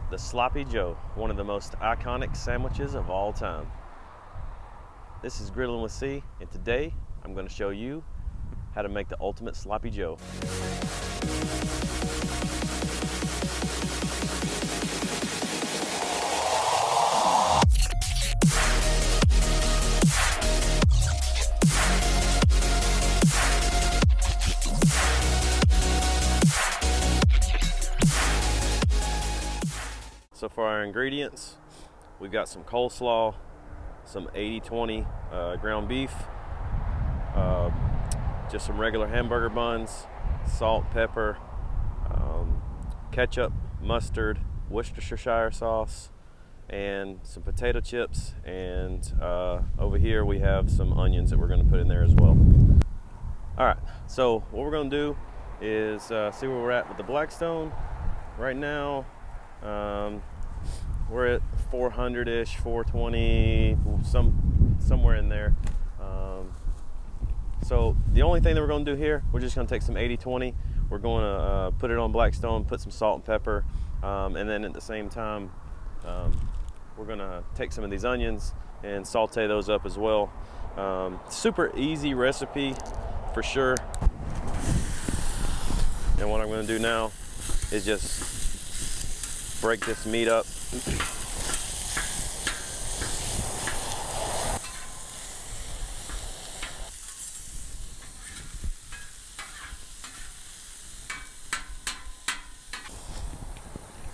The Sloppy Joe, one of the most iconic sandwiches of all time. This is Grilling with C, and today I'm going to show you how to make the ultimate Sloppy Joe. So for our ingredients, we've got some coleslaw, some 80-20 ground beef, just some regular hamburger buns, salt, pepper, ketchup, mustard, worcestershire sauce, and some potato chips. And over here we have some onions that we're going to put in there as well. All right, so what we're going to do is see where we're at with the Blackstone right now. We're at 400-ish, 420, somewhere in there. So the only thing that we're going to do here, we're just going to take some 80-20. We're going to put it on Blackstone, put some salt and pepper, and then at the same time, we're going to take some of these onions and saute those up as well. Super easy recipe for sure. And what I'm going to do now is just break this meat up.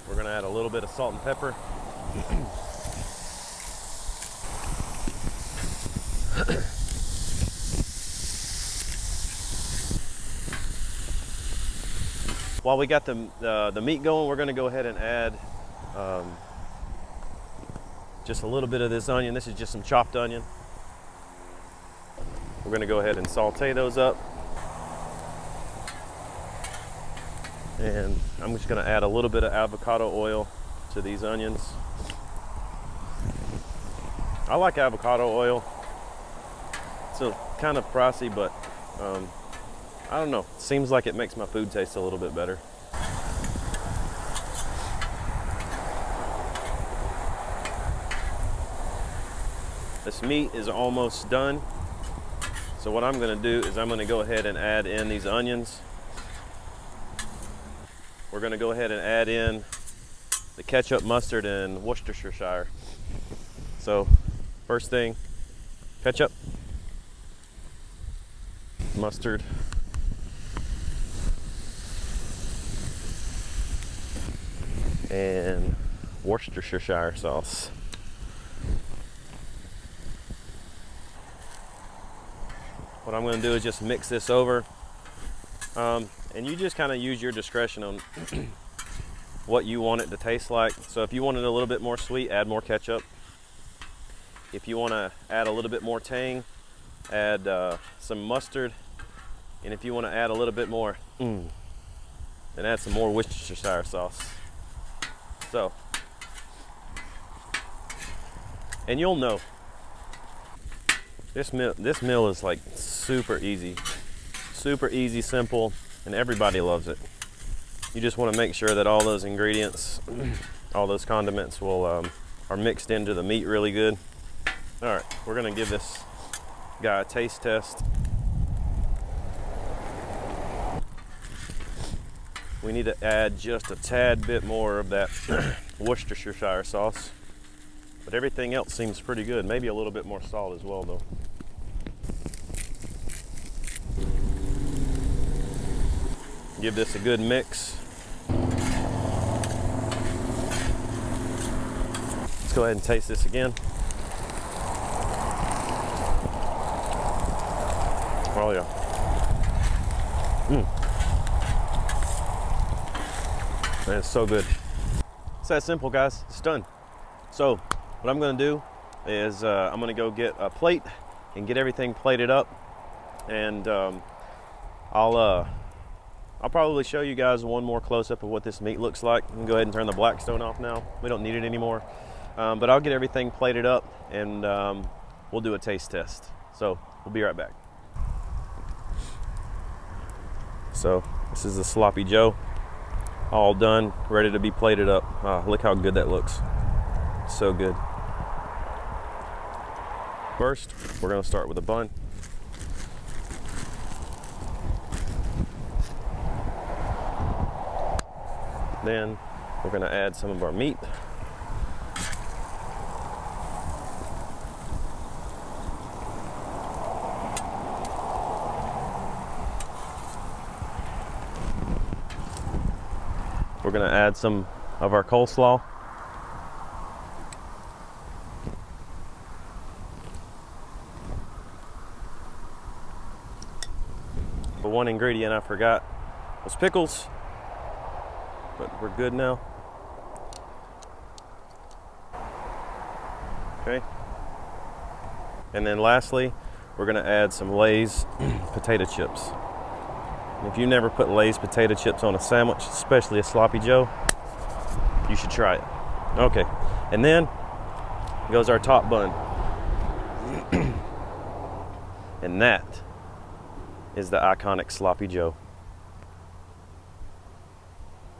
We're going to add a little bit of salt and pepper. While we got the meat going, we're going to go ahead and add just a little bit of this onion. This is just some chopped onion. We're going to go ahead and saute those up. And I'm just going to add a little bit of avocado oil to these onions. I like avocado oil. It's kind of pricey, but I don't know. It seems like it makes my food taste a little bit better. This meat is almost done. So what I'm going to do is I'm going to go ahead and add in these onions. We're going to go ahead and add in the ketchup, mustard, and worcestershire. So first thing, ketchup, mustard, and worcestershire sauce. What I'm going to do is just mix this over, and you just kind of use your discretion on what you want it to taste like. So if you want it a little bit more sweet, add more ketchup. If you want to add a little bit more tang, add some mustard. And if you want to add a little bit more, then add some more Worcestershire sauce. So, and you'll know, this meal is like super easy, simple, and everybody loves it. You just want to make sure that all those ingredients, all those condiments are mixed into the meat really good. All right, we're gonna give this guy a taste test. We need to add just a tad bit more of that Worcestershire sauce, but everything else seems pretty good. Maybe a little bit more salt as well though. Give this a good mix. Let's go ahead and taste this again. Oh yeah. Man, it's so good. It's that simple, guys. It's done. So what I'm going to do is I'm going to go get a plate and get everything plated up, and I'll probably show you guys one more close-up of what this meat looks like. I'm gonna go ahead and turn the Blackstone off now. We don't need it anymore. But I'll get everything plated up, and we'll do a taste test. So we'll be right back. So this is the Sloppy Joe. all done, ready to be plated up. Look how good that looks. So good. First, we're gonna start with a bun. Then we're gonna add some of our meat. We're gonna add some of our coleslaw. But one ingredient I forgot was pickles, but we're good now. Okay. And then lastly, we're gonna add some Lay's potato chips. If you never put Lay's potato chips on a sandwich, especially a sloppy Joe, you should try it. Okay, and then goes our top bun. And that is the iconic sloppy Joe.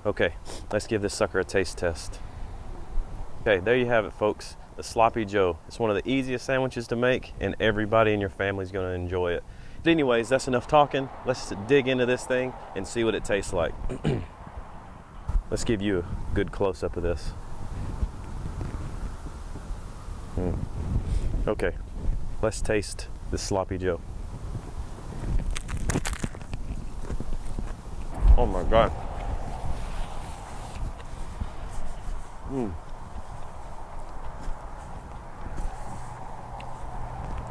Okay, let's give this sucker a taste test. Okay, there you have it, folks. The sloppy Joe. It's one of the easiest sandwiches to make, and everybody in your family is going to enjoy it. But anyways, that's enough talking. Let's dig into this thing and see what it tastes like. Let's give you a good close-up of this. Okay, let's taste this sloppy Joe. Oh my God.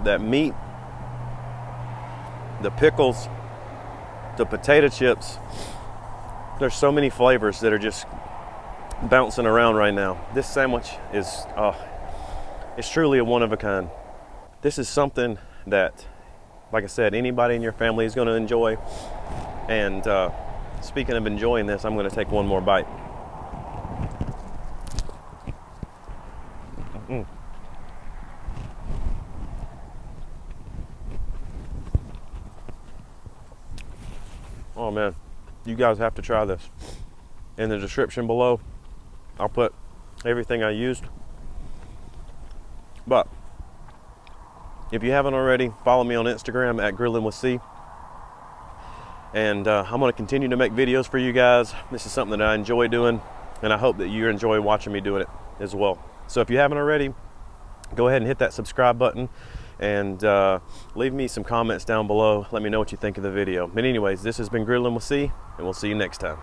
That meat, the pickles, the potato chips, there's so many flavors that are just bouncing around right now. This sandwich is, it's truly a one of a kind. This is something that, like I said, anybody in your family is going to enjoy. And speaking of enjoying this, I'm going to take one more bite. Oh man, you guys have to try this. In the description below, I'll put everything I used. But if you haven't already, follow me on Instagram at Grillin' with C. And I'm going to continue to make videos for you guys. This is something that I enjoy doing, and I hope that you enjoy watching me doing it as well. So if you haven't already, go ahead and hit that subscribe button, and leave me some comments down below. Let me know what you think of the video. But anyways, this has been Grillin' with C, and we'll see you next time.